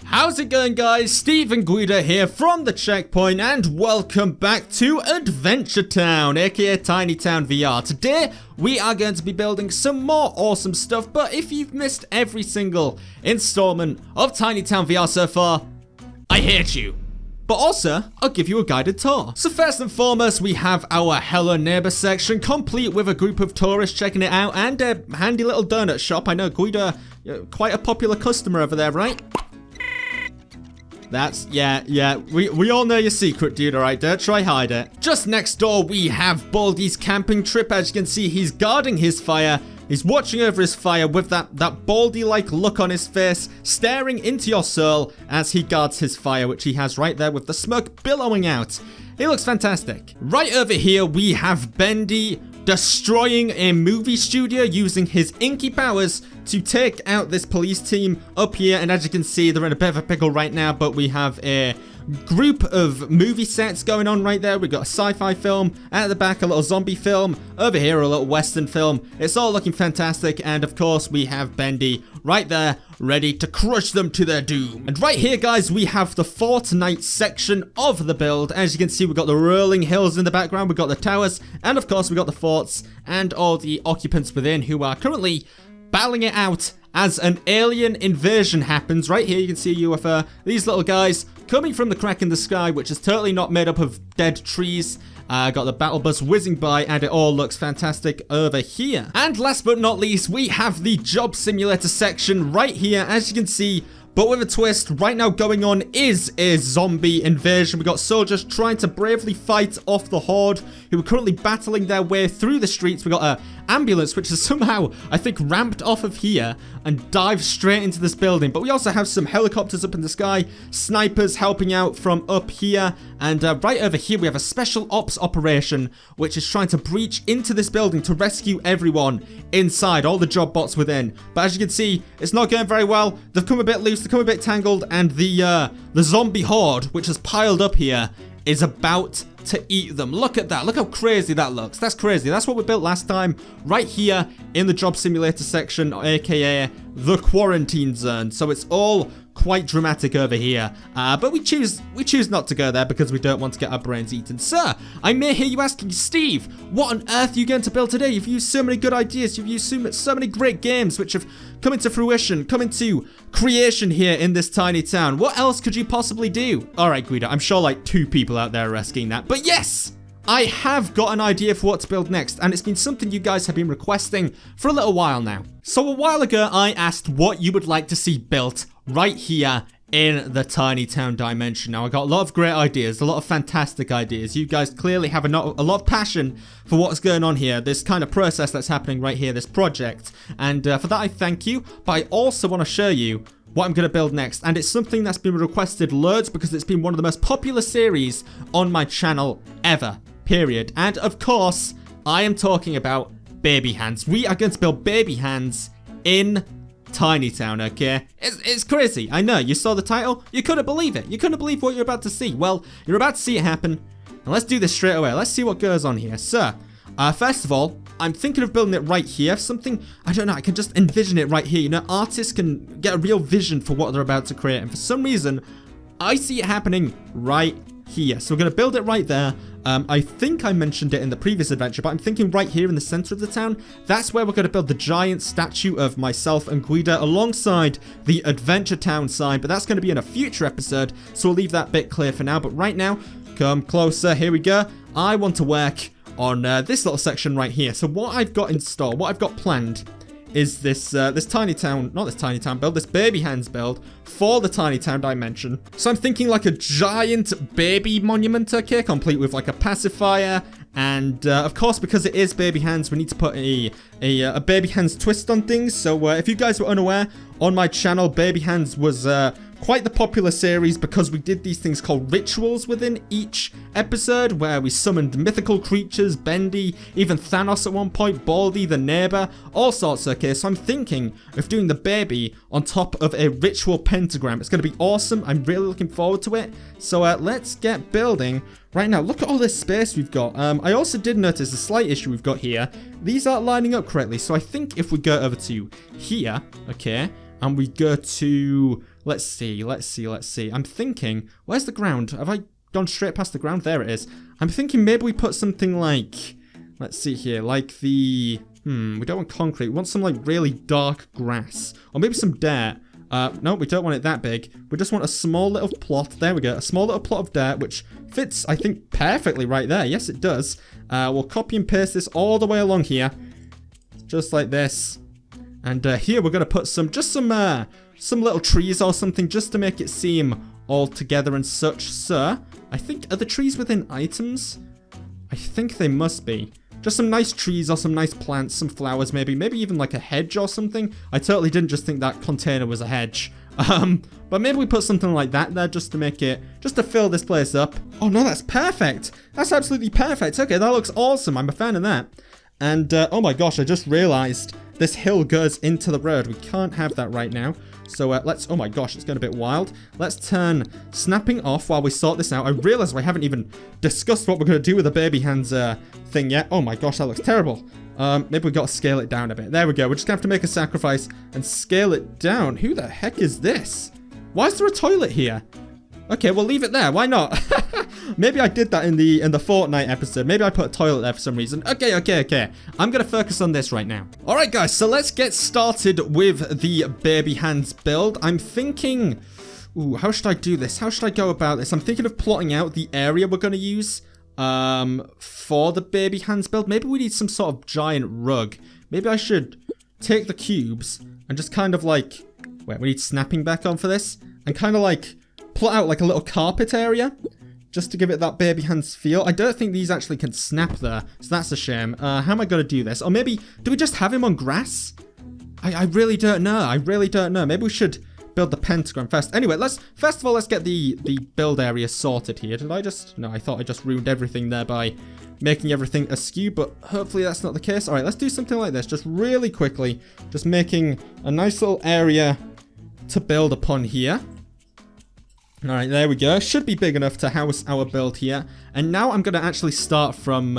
How's it going, guys? Steve and G.U.I.D.O here from the checkpoint, and welcome back to Adventure Town, aka Tiny Town VR. Today, we are going to be building some more awesome stuff, but if you've missed every single installment of Tiny Town VR so far, I hate you. But also, I'll give you a guided tour. So first and foremost, we have our Hello Neighbor section, complete with a group of tourists checking it out, and a handy little donut shop. I know G.U.I.D.O, quite a popular customer over there, right? That's, yeah, we all know your secret, dude, alright? Don't try hide it. Just next door, we have Baldi's camping trip. As you can see, he's guarding his fire. He's watching over his fire with that Baldi-like look on his face, staring into your soul as he guards his fire, which he has right there with the smoke billowing out. He looks fantastic. Right over here, we have Bendy destroying a movie studio using his inky powers to take out this police team up here. And as you can see, they're in a bit of a pickle right now, but we have a group of movie sets going on right there. We've got a sci-fi film at the back, a little zombie film over here, a little western film. It's all looking fantastic, and of course we have Bendy right there ready to crush them to their doom. And right here, guys, we have the Fortnite section of the build. As you can see, we've got the rolling hills in the background, we've got the towers, and of course we've got the forts and all the occupants within who are currently battling it out as an alien invasion happens. Right here you can see a UFO, these little guys coming from the crack in the sky, which is totally not made up of dead trees. Got the battle bus whizzing by, and it all looks fantastic over here. And last but not least, we have the job simulator section right here, as you can see, but with a twist. Right now going on is a zombie invasion. We got soldiers trying to bravely fight off the horde who are currently battling their way through the streets. We got a ambulance which is somehow, I think, ramped off of here and dived straight into this building. But we also have some helicopters up in the sky, snipers helping out from up here, and right over here we have a special ops operation which is trying to breach into this building to rescue everyone inside, all the job bots within. But as you can see, it's not going very well. They've come a bit loose, they've come a bit tangled, and the zombie horde which has piled up here is about to eat them. Look at that. Look how crazy that looks. That's crazy. That's what we built last time right here in the job simulator section, aka the quarantine zone. So it's all quite dramatic over here, but we choose not to go there because we don't want to get our brains eaten. Sir, I may hear you asking, Steve, what on earth are you going to build today? You've used so many good ideas, you've used so many great games which have come into fruition, come into creation here in this tiny town. What else could you possibly do? Alright, G.U.I.D.O, I'm sure like 2 people out there are asking that, but yes! I have got an idea for what to build next, and it's been something you guys have been requesting for a little while now. So a while ago, I asked what you would like to see built right here in the tiny town dimension. Now, I got a lot of great ideas, a lot of fantastic ideas. You guys clearly have a lot of passion for what's going on here, this kind of process that's happening right here, this project. And for that, I thank you, but I also want to show you what I'm going to build next, and it's something that's been requested loads because it's been one of the most popular series on my channel ever. Period. And of course, I am talking about baby hands. We are going to build baby hands in Tiny Town, okay? It's crazy. I know. You saw the title? You couldn't believe it. You couldn't believe what you're about to see. Well, you're about to see it happen. And let's do this straight away. Let's see what goes on here. So, first of all, I'm thinking of building it right here. Something, I don't know, I can just envision it right here. You know, artists can get a real vision for what they're about to create. And for some reason, I see it happening right here. So we're going to build it right there. I think I mentioned it in the previous adventure, but I'm thinking right here in the center of the town, that's where we're going to build the giant statue of myself and G.U.I.D.O alongside the Adventure Town sign, but that's going to be in a future episode, so we'll leave that bit clear for now. But right now, come closer, here we go. I want to work on this little section right here. So what I've got in store, what I've got planned is this tiny town, not this tiny town build, this baby hands build for the tiny town dimension. So I'm thinking like a giant baby monument, okay, complete with like a pacifier, and of course, because it is baby hands, we need to put a baby hands twist on things. So if you guys were unaware, on my channel, baby hands was quite the popular series because we did these things called rituals within each episode where we summoned mythical creatures, Bendy, even Thanos at one point, Baldi, the neighbor, all sorts, okay? So I'm thinking of doing the baby on top of a ritual pentagram. It's going to be awesome. I'm really looking forward to it. So let's get building right now. Look at all this space we've got. I also did notice a slight issue we've got here. These aren't lining up correctly. So I think if we go over to here, okay, and we go to Let's see. I'm thinking, where's the ground? Have I gone straight past the ground? There it is. I'm thinking maybe we put something like, let's see here, like the, we don't want concrete. We want some like really dark grass. Or maybe some dirt. No, we don't want it that big. We just want a small little plot. There we go. A small little plot of dirt, which fits, I think, perfectly right there. Yes, it does. We'll copy and paste this all the way along here. Just like this. And here we're going to put some little trees or something just to make it seem all together and such. So, I think, are the trees within items? I think they must be. Just some nice trees or some nice plants, some flowers maybe. Maybe even like a hedge or something. I totally didn't just think that container was a hedge. But maybe we put something like that there just to make it, just to fill this place up. Oh no, that's perfect. That's absolutely perfect. Okay, that looks awesome. I'm a fan of that. And, oh my gosh, I just realized this hill goes into the road. We can't have that right now. So let's, oh my gosh, it's going a bit wild. Let's turn snapping off while we sort this out. I realize we haven't even discussed what we're going to do with the baby hands thing yet. Oh my gosh, that looks terrible. Maybe we've got to scale it down a bit. There we go. We're just going to have to make a sacrifice and scale it down. Who the heck is this? Why is there a toilet here? Okay, we'll leave it there. Why not? Maybe I did that in the Fortnite episode. Maybe I put a toilet there for some reason. Okay. I'm going to focus on this right now. All right, guys. So let's get started with the baby hands build. I'm thinking, ooh, how should I do this? How should I go about this? I'm thinking of plotting out the area we're going to use for the baby hands build. Maybe we need some sort of giant rug. Maybe I should take the cubes and just kind of like, wait, we need snapping back on for this, and kind of like plot out like a little carpet area just to give it that baby hands feel. I don't think these actually can snap there, so that's a shame. How am I going to do this? Or maybe, do we just have him on grass? I really don't know. Maybe we should build the Pentagon first. Anyway, first of all, let's get the build area sorted here. Did I just, no, I thought I just ruined everything there by making everything askew, but hopefully that's not the case. All right, let's do something like this, just really quickly, just making a nice little area to build upon here. All right, there we go. Should be big enough to house our build here. And now I'm going to actually start from,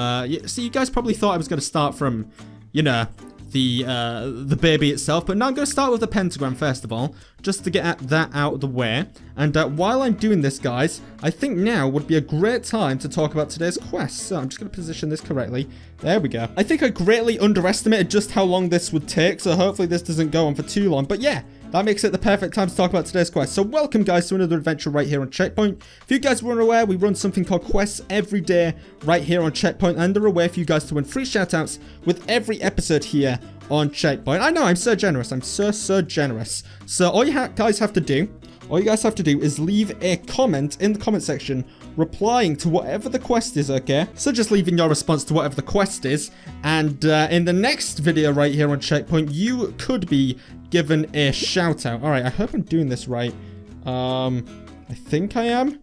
see, you guys probably thought I was going to start from, you know, the baby itself, but now I'm going to start with the pentagram first of all, just to get that out of the way. And while I'm doing this, guys, I think now would be a great time to talk about today's quest. So I'm just going to position this correctly. There we go. I think I greatly underestimated just how long this would take, so hopefully this doesn't go on for too long. But yeah, that makes it the perfect time to talk about today's quest. So welcome, guys, to another adventure right here on Checkpoint. If you guys weren't aware, we run something called quests every day right here on Checkpoint, and they're a way for you guys to win free shoutouts with every episode here on Checkpoint. I know, I'm so generous. I'm so generous. So all you guys have to do is leave a comment in the comment section replying to whatever the quest is, okay? So just leaving your response to whatever the quest is, and in the next video right here on Checkpoint, you could be given a shout out. All right, I hope I'm doing this right. I think I am.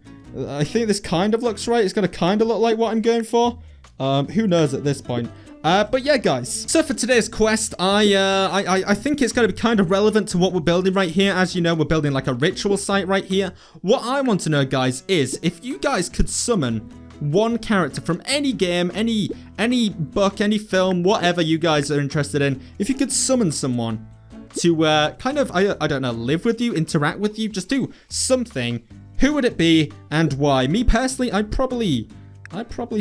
I think this kind of looks right. It's gonna kind of look like what I'm going for. Who knows at this point. But yeah, guys. So for today's quest, I think it's going to be kind of relevant to what we're building right here. As you know, we're building like a ritual site right here. What I want to know, guys, is if you guys could summon one character from any game, any book, any film, whatever you guys are interested in. If you could summon someone to kind of, I don't know, live with you, interact with you, just do something, who would it be and why? Me personally, I'd probably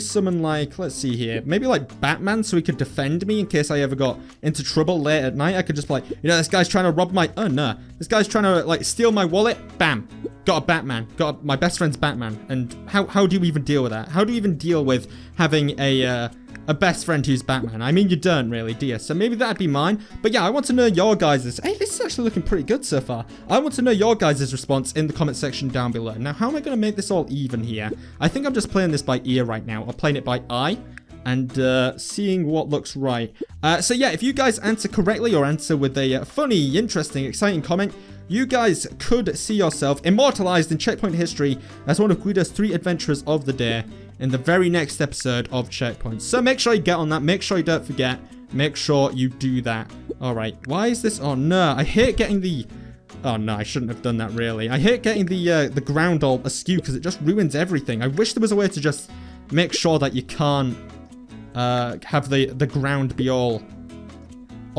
summon, like, let's see here, maybe like Batman, so he could defend me in case I ever got into trouble late at night. I could just, like, you know, this guy's trying to rob my, oh no, this guy's trying to, like, steal my wallet. Bam, got a Batman, got my best friend's Batman. And how do you even deal with that? How do you even deal with having a best friend who's Batman? I mean, you don't really, do you? So maybe that'd be mine. But yeah, I want to know your guys', hey, this is actually looking pretty good so far. I want to know your guys' response in the comment section down below. Now, how am I going to make this all even here? I think I'm just playing this by ear right now, or playing it by eye, and seeing what looks right. So yeah, if you guys answer correctly, or answer with a funny, interesting, exciting comment, you guys could see yourself immortalized in Checkpoint history as one of Guido's 3 adventurers of the day in the very next episode of Checkpoint. So make sure you get on that. Make sure you don't forget. Make sure you do that. All right. Why is this? Oh, no. I hate getting the... Oh, no. I shouldn't have done that, really. I hate getting the ground all askew because it just ruins everything. I wish there was a way to just make sure that you can't have the ground be all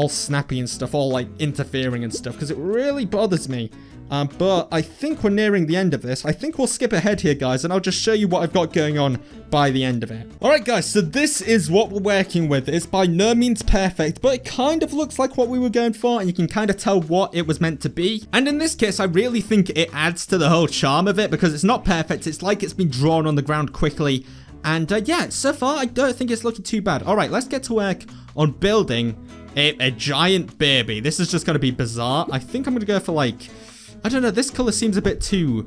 snappy and stuff, all, like, interfering and stuff, because it really bothers me But I think we're nearing the end of this. I think we'll skip ahead here, guys, and I'll just show you what I've got going on by the end of it. Alright, guys, so this is what we're working with. It's by no means perfect, but it kind of looks like what we were going for, and you can kind of tell what it was meant to be. And in this case, I really think it adds to the whole charm of it, because it's not perfect. It's like it's been drawn on the ground quickly. And yeah, so far, I don't think it's looking too bad. Alright, let's get to work on building a giant baby. This is just going to be bizarre. I think I'm going to go for, like, I don't know, this color seems a bit too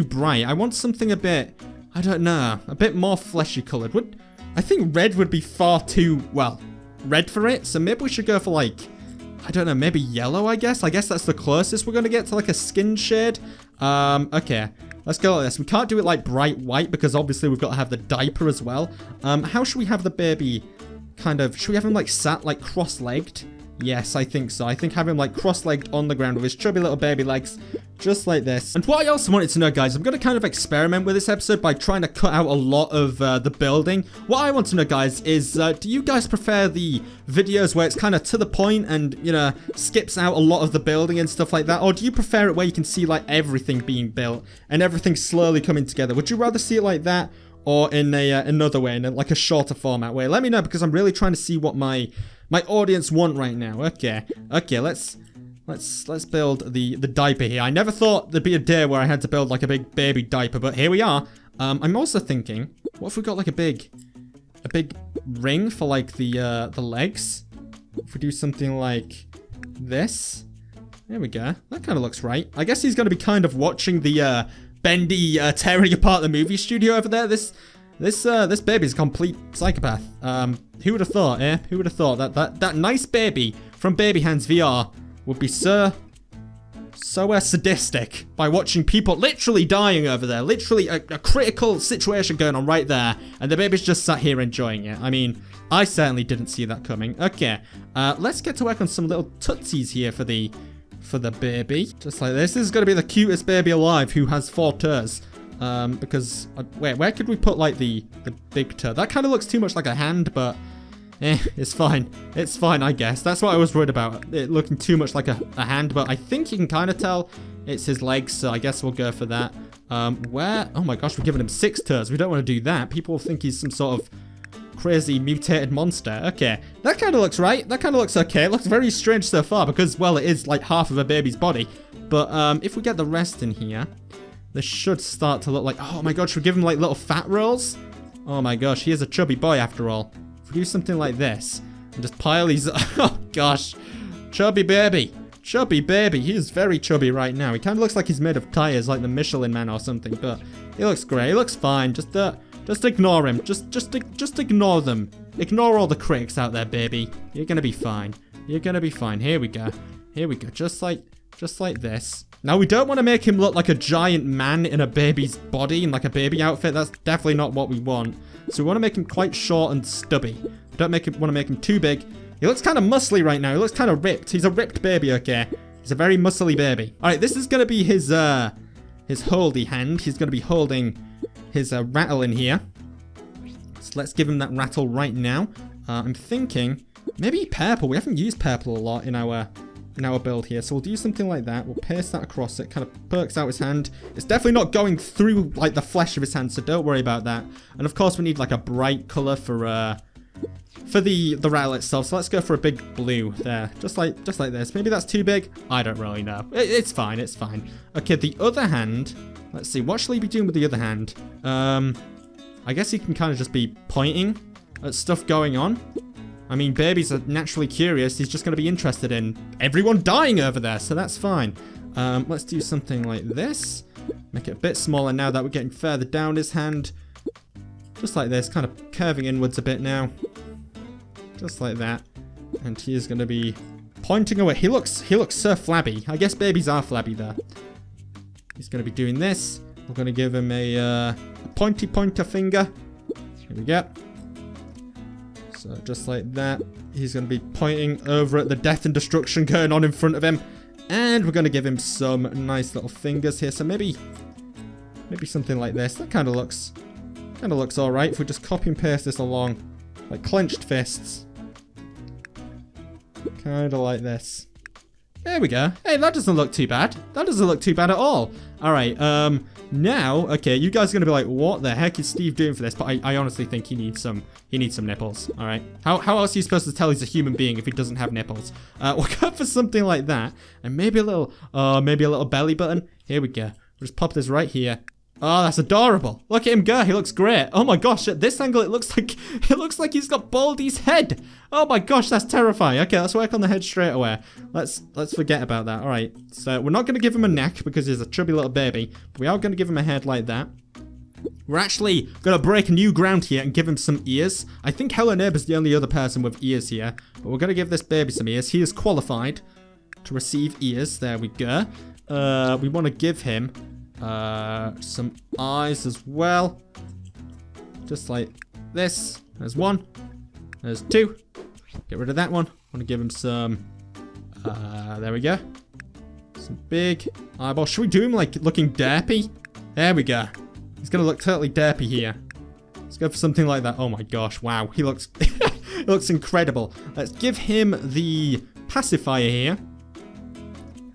bright. I want something a bit, I don't know, a bit more fleshy colored. I think red would be far too, well, red for it. So maybe we should go for, like, I don't know, maybe yellow, I guess. I guess that's the closest we're going to get to, like, a skin shade. Okay, let's go like this. We can't do it, like, bright white because obviously we've got to have the diaper as well. How should we have the baby kind of, should we have him, like, sat, like, cross-legged? Yes, I think so. I think have him, like, cross-legged on the ground with his chubby little baby legs, just like this. And what I also wanted to know, guys, I'm going to kind of experiment with this episode by trying to cut out a lot of the building. What I want to know, guys, is do you guys prefer the videos where it's kind of to the point and, you know, skips out a lot of the building and stuff like that? Or do you prefer it where you can see, like, everything being built and everything slowly coming together? Would you rather see it like that? Or in a another way, in like a shorter format way? Let me know, because I'm really trying to see what my audience want right now. Okay, let's build the diaper here. I never thought there'd be a day where I had to build like a big baby diaper, but here we are. I'm also thinking, what if we got like a big ring for like the legs? If we do something like this, there we go. That kind of looks right. I guess he's gonna be kind of watching the Bendy tearing apart the movie studio over there. This baby's a complete psychopath. Who would have thought, eh? Who would have thought that nice baby from Baby Hands VR would be so sadistic by watching people literally dying over there. Literally a critical situation going on right there, and the baby's just sat here enjoying it. I mean, I certainly didn't see that coming. Okay, let's get to work on some little tootsies here for the baby. Just like this. This is going to be the cutest baby alive who has 4 toes. Because, where could we put, like, the big toe? That kind of looks too much like a hand, but, it's fine. It's fine, I guess. That's what I was worried about, it looking too much like a hand, but I think you can kind of tell it's his legs, so I guess we'll go for that. Oh my gosh, we're giving him 6 toes. We don't want to do that. People think he's some sort of crazy mutated monster. Okay, that kind of looks right. That kind of looks okay. It looks very strange so far because, well, it is like half of a baby's body. But if we get the rest in here, this should start to look like, oh my gosh, we give him like little fat rolls. Oh my gosh, he is a chubby boy after all. If we do something like this and just pile these, oh gosh, chubby baby. Chubby baby. He is very chubby right now. He kind of looks like he's made of tires, like the Michelin Man or something, but he looks great. He looks fine. Just ignore him. Just ignore them. Ignore all the critics out there, baby. You're gonna be fine. You're gonna be fine. Here we go. Here we go. Just like this. Now, we don't want to make him look like a giant man in a baby's body, in like a baby outfit. That's definitely not what we want. So we want to make him quite short and stubby. We don't want to make him too big. He looks kind of muscly right now. He looks kind of ripped. He's a ripped baby, okay? He's a very muscly baby. All right, this is going to be his holdy hand. He's going to be holding his rattle in here. So let's give him that rattle right now. I'm thinking maybe purple. We haven't used purple a lot in our build here, so we'll do something like that. We'll paste that across it, kind of perks out his hand. It's definitely not going through like the flesh of his hand, so don't worry about that. And of course we need like a bright color for the rattle itself, so let's go for a big blue there, just like this. Maybe that's too big. I don't really know. It's fine. It's fine. Okay, the other hand. Let's see. What shall he be doing with the other hand? I guess he can kind of just be pointing at stuff going on. I mean, babies are naturally curious. He's just going to be interested in everyone dying over there, so that's fine. Let's do something like this. Make it a bit smaller now that we're getting further down his hand. Just like this, kind of curving inwards a bit now. Just like that. And he is going to be pointing away. He looks so flabby. I guess babies are flabby there. He's going to be doing this. We're going to give him a pointer finger. Here we go. So just like that, he's going to be pointing over at the death and destruction going on in front of him. And we're going to give him some nice little fingers here. So maybe something like this. That kind of looks all right. If we just copy and paste this along, like clenched fists. Kind of like this. There we go. Hey, that doesn't look too bad. That doesn't look too bad at all. All right, now, okay, you guys are going to be like, what the heck is Steve doing for this? But I honestly think he needs some nipples, all right? How else are you supposed to tell he's a human being if he doesn't have nipples? We'll go for something like that. And maybe a little belly button. Here we go. We'll just pop this right here. Oh, that's adorable. Look at him go. He looks great. Oh my gosh, at this angle, it looks like he's got Baldi's head. Oh my gosh, that's terrifying. Okay, let's work on the head straight away. Let's forget about that. All right, so we're not going to give him a neck because he's a chubby little baby. But we are going to give him a head like that. We're actually going to break new ground here and give him some ears. I think Hello Neighbor's the only other person with ears here. But we're going to give this baby some ears. He is qualified to receive ears. There we go. We want to give him some eyes as well, just like this. There's one, there's two. Get rid of that one. Want to give him some there we go, some big eyeballs. Should we do him like looking derpy? There we go. He's gonna look totally derpy here. Let's go for something like that. Oh my gosh, wow, he looks he looks incredible. Let's give him the pacifier here.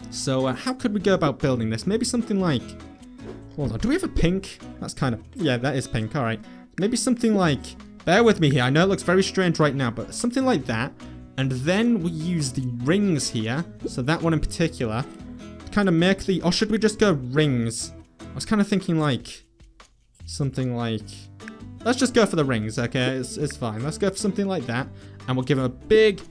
So how could we go about building this? Maybe something like, hold on, do we have a pink? That's kind of, yeah, that is pink. All right. Maybe something like, bear with me here. I know it looks very strange right now, but something like that. And then we use the rings here. So that one in particular. To kind of make the, or should we just go rings? I was kind of thinking like, something like, let's just go for the rings, okay? It's fine. Let's go for something like that. And we'll give him a big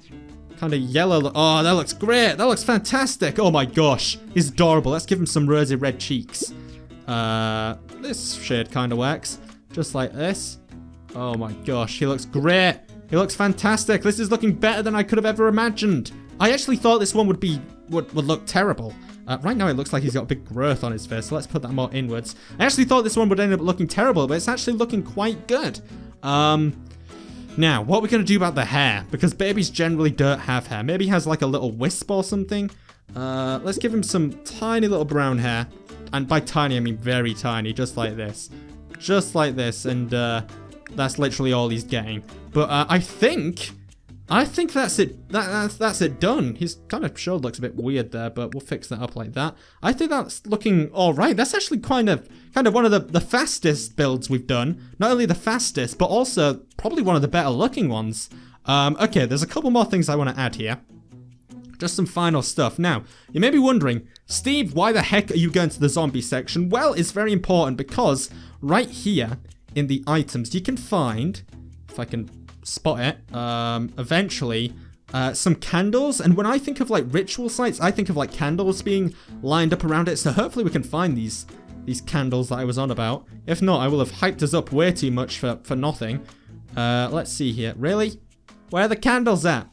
kind of yellow look. Oh, that looks great. That looks fantastic. Oh my gosh. He's adorable. Let's give him some rosy red cheeks. This shade kind of works. Just like this. Oh my gosh, he looks great. He looks fantastic. This is looking better than I could have ever imagined. I actually thought this one would look terrible. Right now it looks like he's got a big growth on his face, so let's put that more inwards. I actually thought this one would end up looking terrible, but it's actually looking quite good. Now, what are we going to do about the hair? Because babies generally don't have hair. Maybe he has like a little wisp or something. Let's give him some tiny little brown hair. And by tiny, I mean very tiny, just like this. Just like this, and that's literally all he's getting. But I think that's it. That's it done. His kind of shoulder looks a bit weird there, but we'll fix that up like that. I think that's looking all right. That's actually kind of one of the fastest builds we've done. Not only the fastest, but also probably one of the better looking ones. Okay, there's a couple more things I want to add here. Just some final stuff. Now, you may be wondering, Steve, why the heck are you going to the zombie section? Well, it's very important because right here in the items, you can find, if I can spot it, eventually, some candles. And when I think of like ritual sites, I think of like candles being lined up around it. So hopefully we can find these candles that I was on about. If not, I will have hyped us up way too much for nothing. Let's see here. Really? Where are the candles at?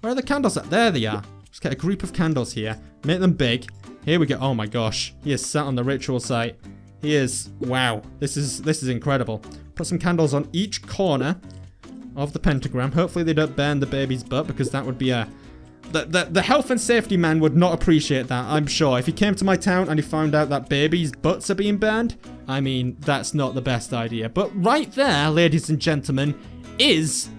Where are the candles at? There they are. Just get a group of candles here. Make them big. Here we go. Oh my gosh. He is sat on the ritual site. He is, wow. This is incredible. Put some candles on each corner of the pentagram. Hopefully they don't burn the baby's butt, because that would be a... The health and safety man would not appreciate that, I'm sure. If he came to my town and he found out that babies' butts are being burned, I mean, that's not the best idea. But right there, ladies and gentlemen, is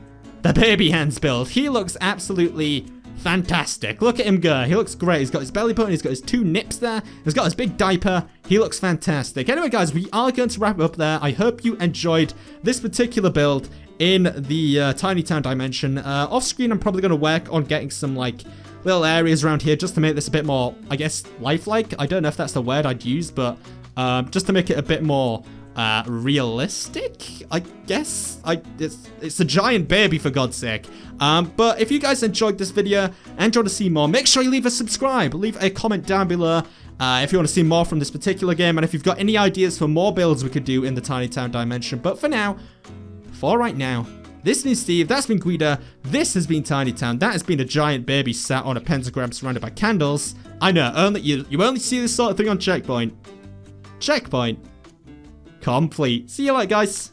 the baby hands build. He looks absolutely fantastic. Look at him go. He looks great. He's got his belly button. He's got his two nips there. He's got his big diaper. He looks fantastic. Anyway, guys, we are going to wrap it up there. I hope you enjoyed this particular build in the Tiny Town dimension. Off screen, I'm probably going to work on getting some like little areas around here just to make this a bit more, I guess, lifelike. I don't know if that's the word I'd use, but just to make it a bit more realistic, I guess. It's a giant baby, for God's sake. But if you guys enjoyed this video and want to see more, make sure you leave a subscribe, leave a comment down below if you want to see more from this particular game, and if you've got any ideas for more builds we could do in the Tiny Town dimension. But for now, for right now, this has been Steve, that's been Guido, this has been Tiny Town, that has been a giant baby sat on a pentagram surrounded by candles. I know, you only see this sort of thing on Checkpoint. Checkpoint complete. See you later, guys.